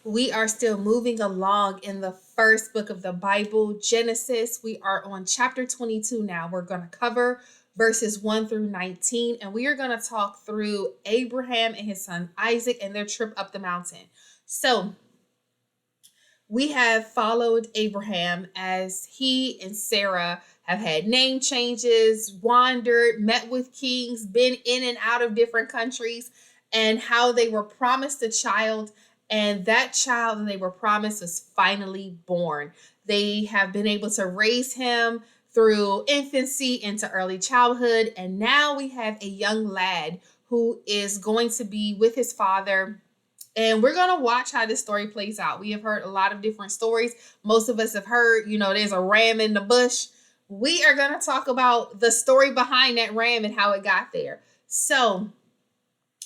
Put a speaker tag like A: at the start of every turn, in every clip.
A: We are still moving along in the first book of the Bible, Genesis. We are on chapter 22 now. We're going to cover verses 1 through 19, and we are going to talk through Abraham and his son Isaac and their trip up the mountain. So, we have followed Abraham as he and Sarah have had name changes, wandered, met with kings, been in and out of different countries, and how they were promised a child, and that child that they were promised was finally born. They have been able to raise him through infancy into early childhood, and now we have a young lad who is going to be with his father, and we're going to watch how this story plays out. We have heard a lot of different stories. Most of us have heard, there's a ram in the bush. We are going to talk about the story behind that ram and how it got there. So,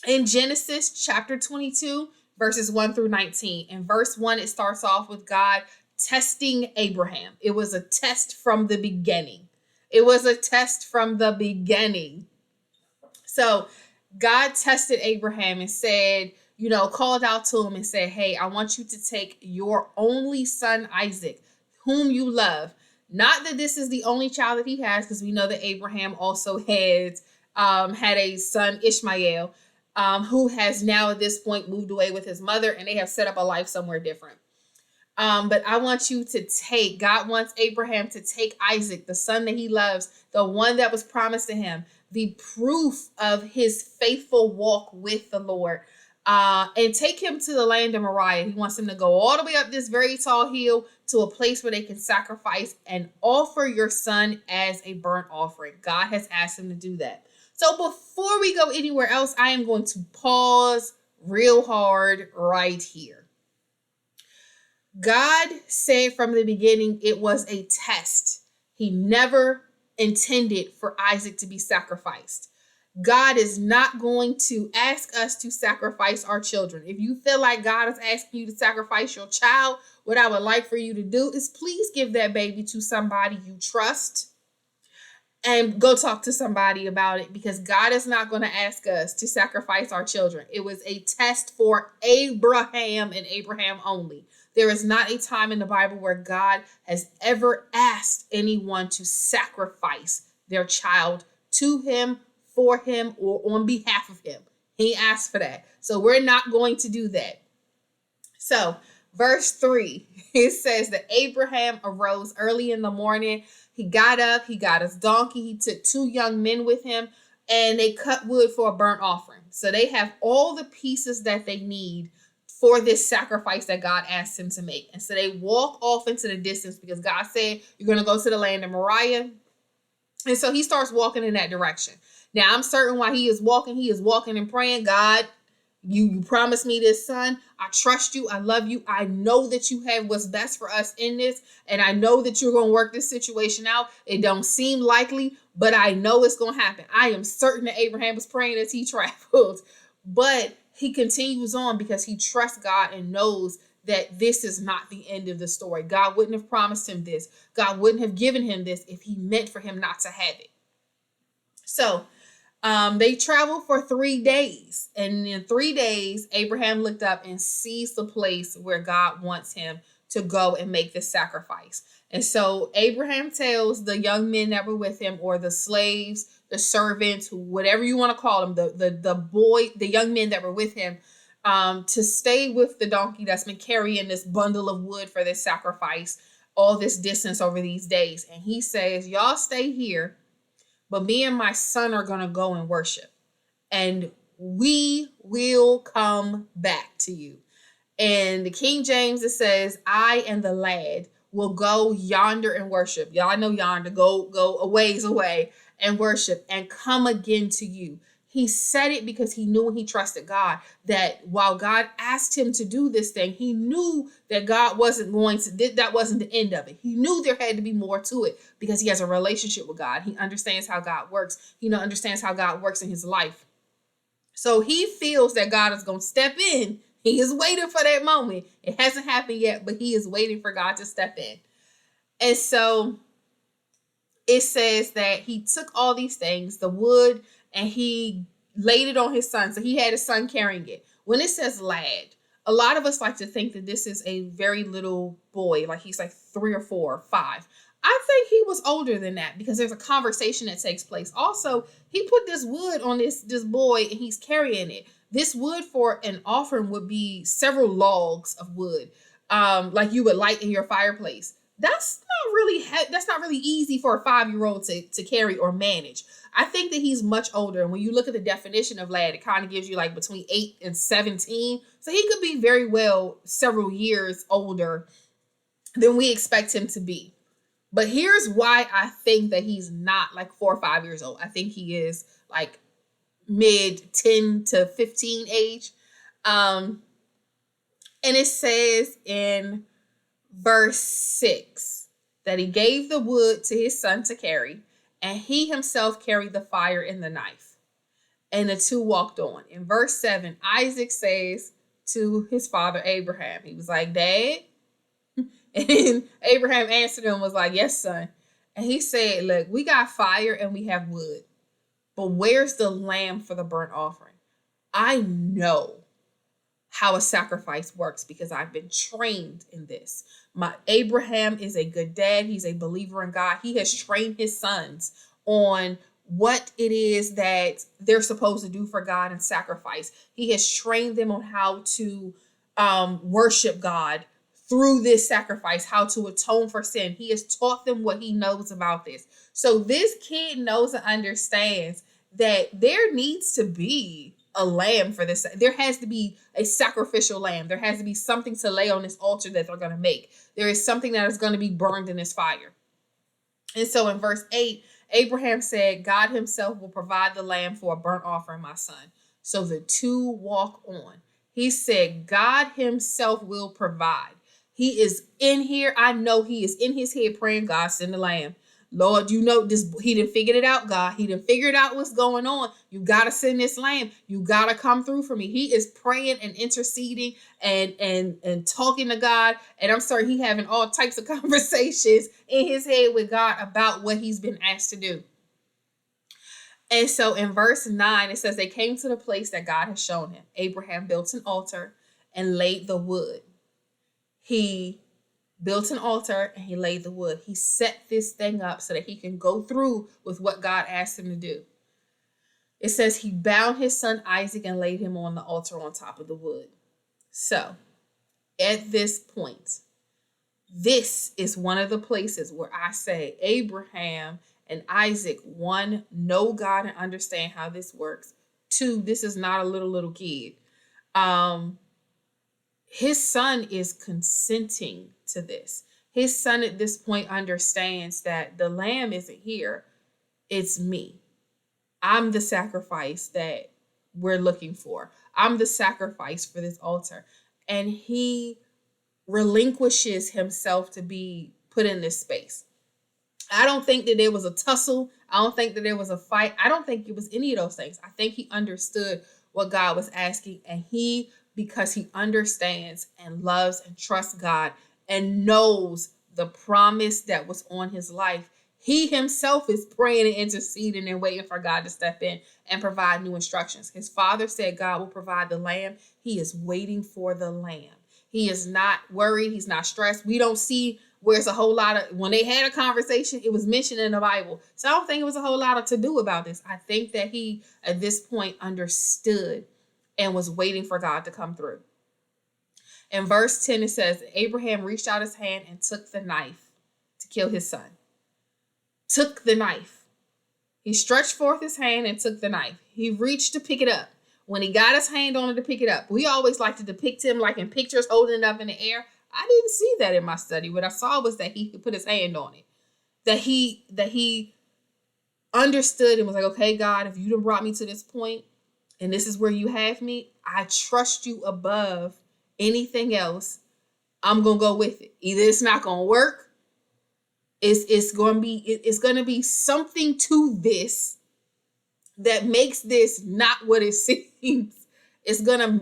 A: in Genesis chapter 22, verses 1 through 19, in verse 1, it starts off with God testing Abraham. It was a test from the beginning. It was a test from the beginning. So, God tested Abraham and said, called out to him and said, hey, I want you to take your only son, Isaac, whom you love. Not that this is the only child that he has, because we know that Abraham also had a son, Ishmael, who has now at this point moved away with his mother, and they have set up a life somewhere different. But I want you to God wants Abraham to take Isaac, the son that he loves, the one that was promised to him, the proof of his faithful walk with the Lord, and take him to the land of Moriah. He wants him to go all the way up this very tall hill to a place where they can sacrifice and offer your son as a burnt offering. God has asked him to do that. So before we go anywhere else, I am going to pause real hard right here. God said from the beginning it was a test. He never intended for Isaac to be sacrificed. God is not going to ask us to sacrifice our children. If you feel like God is asking you to sacrifice your child, what I would like for you to do is please give that baby to somebody you trust and go talk to somebody about it, because God is not going to ask us to sacrifice our children. It was a test for Abraham and Abraham only. There is not a time in the Bible where God has ever asked anyone to sacrifice their child to him, for him, or on behalf of him. He asked for that. So we're not going to do that. So verse 3, it says that Abraham arose early in the morning. He got up, he got his donkey, he took 2 young men with him, and they cut wood for a burnt offering. So they have all the pieces that they need for this sacrifice that God asked him to make. And so they walk off into the distance, because God said, you're going to go to the land of Moriah. And so he starts walking in that direction. Now, I'm certain while he is walking and praying, God, you promised me this son. I trust you. I love you. I know that you have what's best for us in this. And I know that you're going to work this situation out. It don't seem likely, but I know it's going to happen. I am certain that Abraham was praying as he traveled. But he continues on because he trusts God and knows that this is not the end of the story. God wouldn't have promised him this. God wouldn't have given him this if he meant for him not to have it. So they traveled for 3 days. And in 3 days, Abraham looked up and sees the place where God wants him to go and make this sacrifice. And so Abraham tells the young men that were with him, or the slaves, the servants, whatever you want to call them, the young men that were with him, to stay with the donkey that's been carrying this bundle of wood for this sacrifice all this distance over these days. And he says, y'all stay here, but me and my son are going to go and worship, and we will come back to you. And the King James, it says, I and the lad will go yonder and worship. Y'all know yonder, go a ways away and worship and come again to you. He said it because he knew and he trusted God, that while God asked him to do this thing, he knew that God wasn't going to, that wasn't the end of it. He knew there had to be more to it, because he has a relationship with God. He understands how God works. He understands how God works in his life. So he feels that God is going to step in. He is waiting for that moment. It hasn't happened yet, but he is waiting for God to step in. And so it says that he took all these things, the wood, and he laid it on his son. So he had his son carrying it. When it says lad, A lot of us like to think that this is a very little boy, like he's like 3 or 4 or 5. I think he was older than that because there's a conversation that takes place. Also, he put this wood on this boy and he's carrying it. This wood for an offering would be several logs of wood, like you would light in your fireplace. That's not really easy for a 5-year-old to carry or manage. I think that he's much older. And when you look at the definition of lad, it kind of gives you like between 8 and 17. So he could be very well several years older than we expect him to be. But here's why I think that he's not like 4 or 5 years old. I think he is like mid 10 to 15 age. And it says in verse 6 that he gave the wood to his son to carry, and he himself carried the fire and the knife. And the two walked on. In verse 7, Isaac says to his father Abraham, he was like, Dad? And Abraham answered him, was like, yes, son. And he said, look, we got fire and we have wood, but where's the lamb for the burnt offering? I know how a sacrifice works because I've been trained in this. Abraham is a good dad. He's a believer in God. He has trained his sons on what it is that they're supposed to do for God and sacrifice. He has trained them on how to worship God through this sacrifice, how to atone for sin. He has taught them what he knows about this. So this kid knows and understands that there needs to be a lamb for this. There has to be a sacrificial lamb. There has to be something to lay on this altar that they're going to make. There is something that is going to be burned in this fire. And so in verse 8, Abraham said, God himself will provide the lamb for a burnt offering, my son. So the two walk on. He said, God himself will provide. He is in here. I know he is in his head praying, God, send the lamb. Lord, you know this. He done figured it out, God. He done figured out what's going on. You got to send this lamb. You got to come through for me. He is praying and interceding and talking to God. And I'm sorry, he having all types of conversations in his head with God about what he's been asked to do. And so in verse 9, it says they came to the place that God has shown him. Abraham built an altar and laid the wood. He built an altar and he laid the wood. He set this thing up so that he can go through with what God asked him to do. It says he bound his son Isaac and laid him on the altar on top of the wood. So at this point, this is one of the places where I say Abraham and Isaac, 1, know God and understand how this works. 2, this is not a little kid. His son is consenting to this. His son at this point understands that the lamb isn't here. It's me. I'm the sacrifice that we're looking for. I'm the sacrifice for this altar. And he relinquishes himself to be put in this space. I don't think that there was a tussle. I don't think that there was a fight. I don't think it was any of those things. I think he understood what God was asking, and because he understands and loves and trusts God and knows the promise that was on his life, he himself is praying and interceding and waiting for God to step in and provide new instructions. His father said God will provide the lamb. He is waiting for the lamb. He is not worried. He's not stressed. We don't see where it's a whole lot of, when they had a conversation, it was mentioned in the Bible. So I don't think it was a whole lot of to do about this. I think that he, at this point, understood and was waiting for God to come through. In verse 10, it says, Abraham reached out his hand and took the knife to kill his son. Took the knife. He stretched forth his hand and took the knife. He reached to pick it up. When he got his hand on it to pick it up, we always like to depict him like in pictures holding it up in the air. I didn't see that in my study. What I saw was that he could put his hand on it. That he understood and was like, okay, God, if you done brought me to this point, and this is where you have me, I trust you above anything else. I'm going to go with it. Either it's not going to work. It's going to be something to this that makes this not what it seems.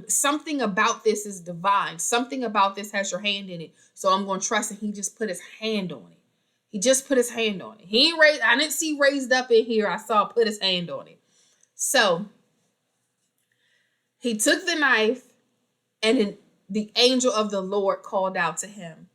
A: Something about this is divine. Something about this has your hand in it. So I'm going to trust it. He just put his hand on it. He just put his hand on it. He ain't raised. I didn't see raised up in here. I saw put his hand on it. So he took the knife and the angel of the Lord called out to him.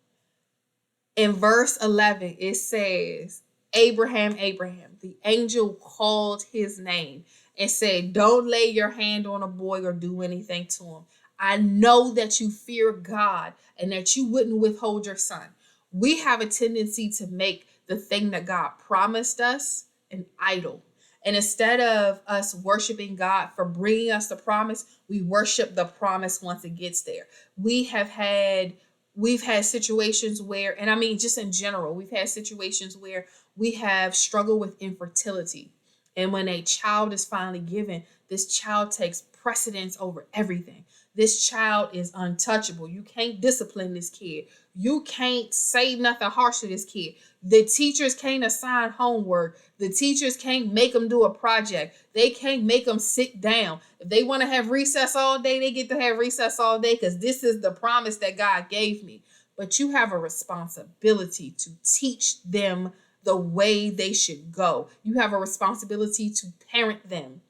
A: In verse 11, it says, Abraham, Abraham. The angel called his name and said, don't lay your hand on a boy or do anything to him. I know that you fear God and that you wouldn't withhold your son. We have a tendency to make the thing that God promised us an idol. And instead of us worshiping God for bringing us the promise, we worship the promise once it gets there. We've had situations where, and I mean, just in general, we've had situations where we have struggled with infertility. And when a child is finally given, this child takes precedence over everything. This child is untouchable. You can't discipline this kid. You can't say nothing harsh to this kid. The teachers can't assign homework. The teachers can't make them do a project. They can't make them sit down. If they want to have recess all day, they get to have recess all day because this is the promise that God gave me. But you have a responsibility to teach them the way they should go. You have a responsibility to parent them.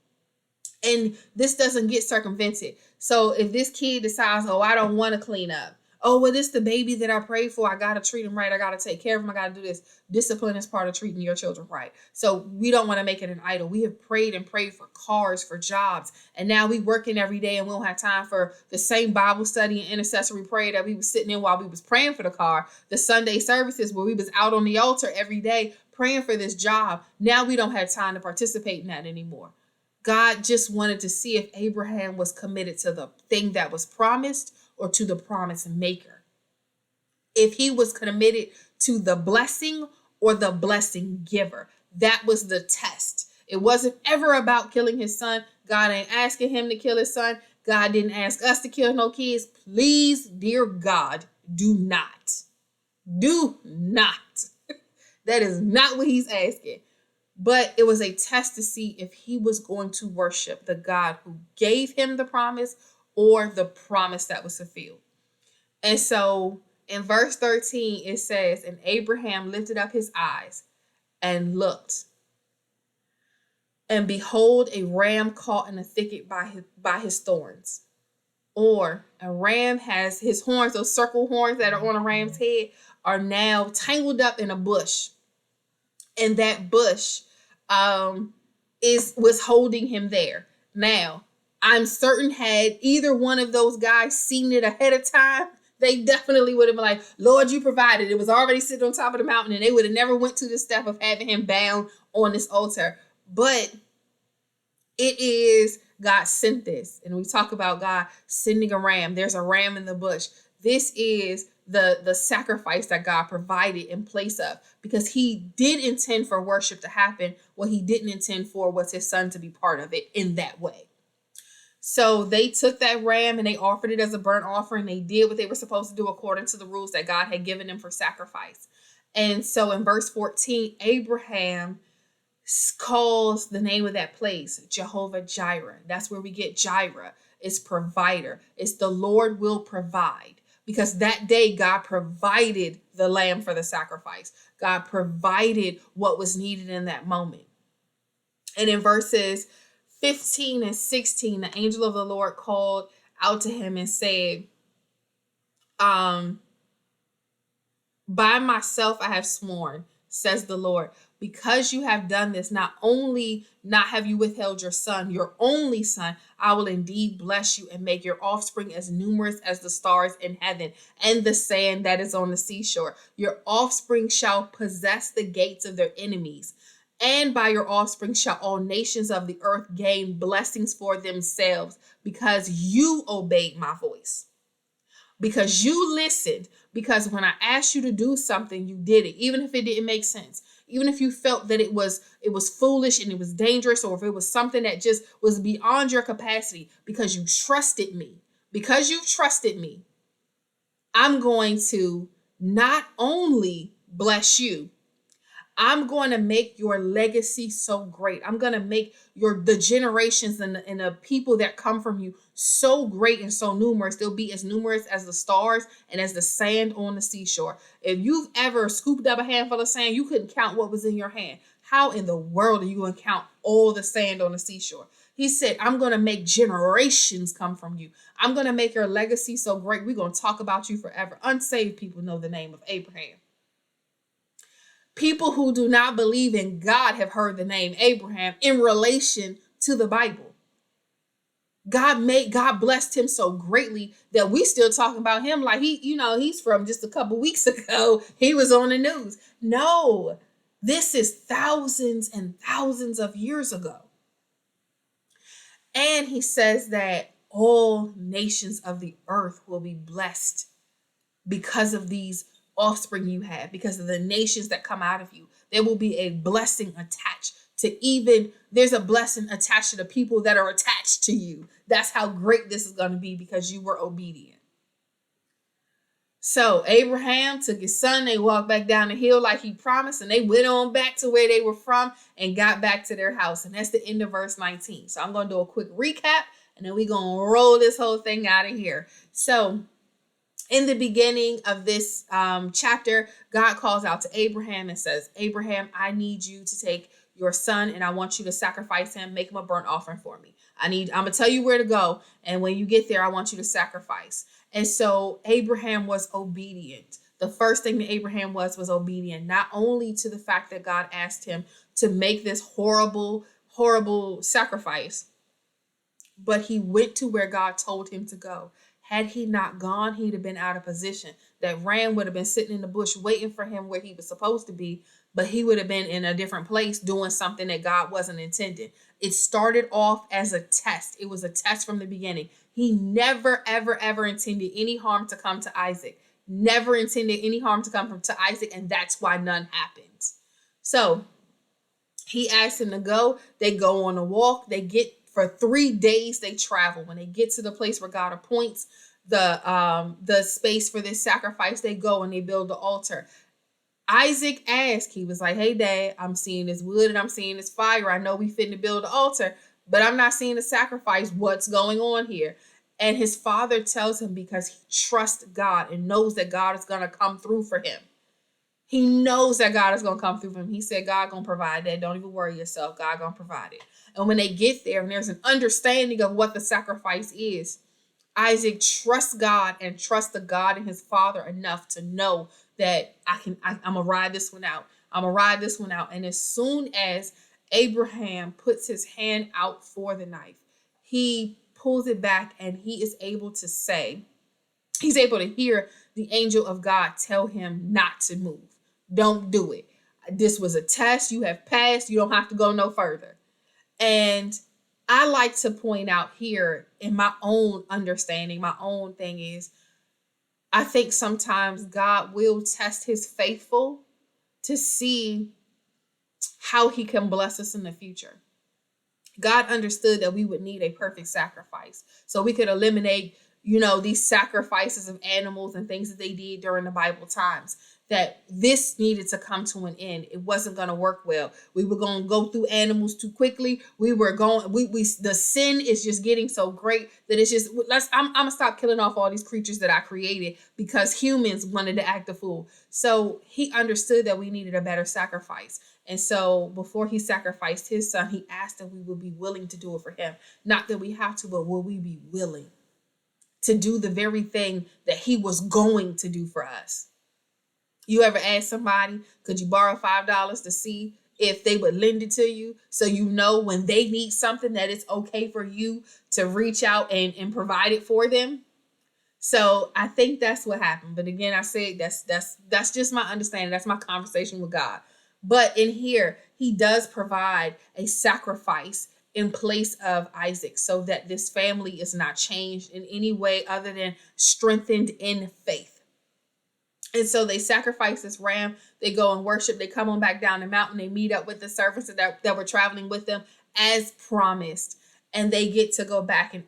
A: And this doesn't get circumvented. So if this kid decides, oh, I don't want to clean up. Oh, well, this the baby that I prayed for. I got to treat him right. I got to take care of him. I got to do this. Discipline is part of treating your children right. So we don't want to make it an idol. We have prayed and prayed for cars, for jobs. And now we working every day and we don't have time for the same Bible study and intercessory prayer that we was sitting in while we was praying for the car. The Sunday services where we was out on the altar every day praying for this job. Now we don't have time to participate in that anymore. God just wanted to see if Abraham was committed to the thing that was promised or to the promise maker. If he was committed to the blessing or the blessing giver. That was the test. It wasn't ever about killing his son. God ain't asking him to kill his son. God didn't ask us to kill no kids. Please, dear God, do not. Do not. That is not what he's asking. But it was a test to see if he was going to worship the God who gave him the promise or the promise that was fulfilled. And so in verse 13, it says, and Abraham lifted up his eyes and looked. And behold, a ram caught in a thicket by his thorns. Or a ram has his horns, those circle horns that are on a ram's head, are now tangled up in a bush. And that bush was holding him there. Now, I'm certain had either one of those guys seen it ahead of time, they definitely would have been like, Lord, you provided. It was already sitting on top of the mountain, and they would have never went to the step of having him bound on this altar. But it is God sent this. And we talk about God sending a ram. There's a ram in the bush. This is the sacrifice that God provided in place of, because he did intend for worship to happen. What he didn't intend for was his son to be part of it in that way. So they took that ram and they offered it as a burnt offering. They did what they were supposed to do according to the rules that God had given them for sacrifice. And so in verse 14, Abraham calls the name of that place Jehovah Jireh. That's where we get Jireh. It's provider. It's the Lord will provide. Because that day, God provided the lamb for the sacrifice. God provided what was needed in that moment. And in verses 15 and 16, the angel of the Lord called out to him and said, by myself I have sworn, says the Lord, because you have done this, not only not have you withheld your son, your only son, I will indeed bless you and make your offspring as numerous as the stars in heaven and the sand that is on the seashore. Your offspring shall possess the gates of their enemies. And by your offspring shall all nations of the earth gain blessings for themselves, because you obeyed my voice. Because you listened. Because when I asked you to do something, you did it, even if it didn't make sense. Even if you felt that it was foolish and it was dangerous, or if it was something that just was beyond your capacity, because you trusted me. Because you trusted me, I'm going to not only bless you, I'm going to make your legacy so great. I'm going to make the generations and the people that come from you so great and so numerous. They'll be as numerous as the stars and as the sand on the seashore. If you've ever scooped up a handful of sand, you couldn't count what was in your hand. How in the world are you going to count all the sand on the seashore? He said, I'm going to make generations come from you. I'm going to make your legacy so great. We're going to talk about you forever. Unsaved people know the name of Abraham. People who do not believe in God have heard the name Abraham in relation to the Bible. God blessed him so greatly that we still talking about him like he's from just a couple weeks ago. He was on the news. No, this is thousands and thousands of years ago. And he says that all nations of the earth will be blessed because of these offspring you have, because of the nations that come out of you. There will be a blessing attached to there's a blessing attached to the people that are attached to you. That's how great this is going to be because you were obedient. So Abraham took his son, they walked back down the hill like he promised, and they went on back to where they were from and got back to their house. And that's the end of verse 19. So I'm going to do a quick recap, and then we're going to roll this whole thing out of here. So in the beginning of this chapter, God calls out to Abraham and says, Abraham, I need you to take your son and I want you to sacrifice him, make him a burnt offering for me. I'm going to tell you where to go. And when you get there, I want you to sacrifice. And so Abraham was obedient. The first thing that Abraham was obedient, not only to the fact that God asked him to make this horrible, horrible sacrifice, but he went to where God told him to go. Had he not gone, he'd have been out of position. That ram would have been sitting in the bush waiting for him where he was supposed to be, but he would have been in a different place doing something that God wasn't intending. It started off as a test. It was a test from the beginning. He never, ever, ever intended any harm to come to Isaac. Never intended any harm to come to Isaac, and that's why none happens. So he asked him to go. They go on a walk. They get for 3 days. They travel. When they get to the place where God appoints the space for this sacrifice, they go and they build the altar. Isaac asked, he was like, hey, Dad, I'm seeing this wood and I'm seeing this fire. I know we finna build the altar, but I'm not seeing the sacrifice. What's going on here? And his father tells him because he trusts God and knows that God is going to come through for him. He knows that God is going to come through for him. He said, God going to provide that. Don't even worry yourself. God going to provide it. And when they get there and there's an understanding of what the sacrifice is, Isaac trusts God and trusts the God and his father enough to know that I'm going to ride this one out. I'm going to ride this one out. And as soon as Abraham puts his hand out for the knife, he pulls it back and he is able to say, he's able to hear the angel of God tell him not to move. Don't do it. This was a test. You have passed. You don't have to go no further. And I like to point out here in my own understanding, my own thing is, I think sometimes God will test his faithful to see how he can bless us in the future. God understood that we would need a perfect sacrifice so we could eliminate, these sacrifices of animals and things that they did during the Bible times. That this needed to come to an end. It wasn't going to work well. We were going to go through animals too quickly. The sin is just getting so great that it's just, I'm going to stop killing off all these creatures that I created because humans wanted to act a fool. So he understood that we needed a better sacrifice. And so before he sacrificed his son, he asked that we would be willing to do it for him. Not that we have to, but will we be willing to do the very thing that he was going to do for us? You ever ask somebody, could you borrow $5 to see if they would lend it to you? So when they need something that it's okay for you to reach out and provide it for them. So I think that's what happened. But again, I say that's just my understanding. That's my conversation with God. But in here, he does provide a sacrifice in place of Isaac so that this family is not changed in any way other than strengthened in faith. And so they sacrifice this ram. They go and worship. They come on back down the mountain. They meet up with the servants that were traveling with them as promised. And they get to go back. And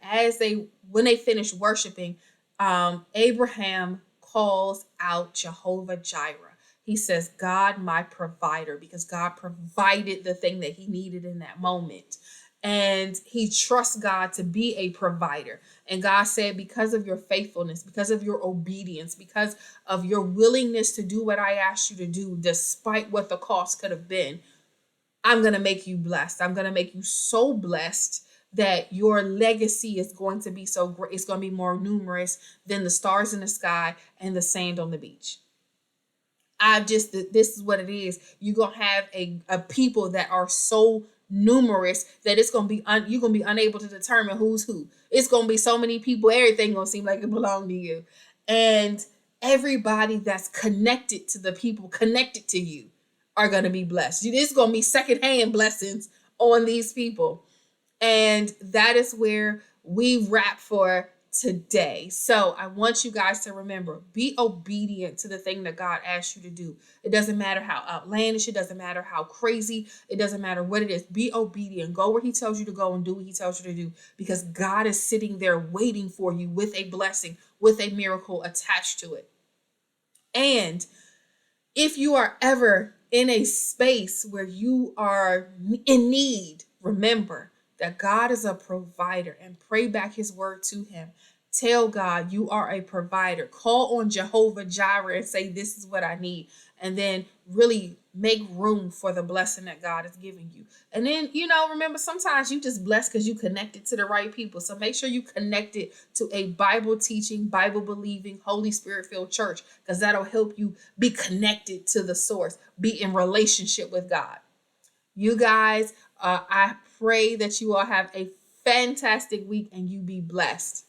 A: when they finish worshiping, Abraham calls out Jehovah Jireh. He says, God, my provider, because God provided the thing that he needed in that moment. And he trusts God to be a provider. And God said, because of your faithfulness, because of your obedience, because of your willingness to do what I asked you to do, despite what the cost could have been, I'm going to make you blessed. I'm going to make you so blessed that your legacy is going to be so great. It's going to be more numerous than the stars in the sky and the sand on the beach. This is what it is. You're going to have a people that are so numerous that it's going to be, you're going to be unable to determine who's who. It's going to be so many people, everything going to seem like it belongs to you. And everybody that's connected to the people connected to you are going to be blessed. It's going to be secondhand blessings on these people. And that is where we wrap for today. So I want you guys to remember, be obedient to the thing that God asked you to do. It doesn't matter how outlandish, it doesn't matter how crazy, it doesn't matter what it is. Be obedient. Go where he tells you to go and do what he tells you to do, because God is sitting there waiting for you with a blessing, with a miracle attached to it. And if you are ever in a space where you are in need, remember that God is a provider, and pray back his word to him. Tell God you are a provider. Call on Jehovah Jireh and say, this is what I need. And then really make room for the blessing that God is giving you. And then, remember, sometimes you just blessed because you connected to the right people. So make sure you connected to a Bible teaching, Bible believing, Holy Spirit filled church, because that'll help you be connected to the source, be in relationship with God. You guys, I pray that you all have a fantastic week and you be blessed.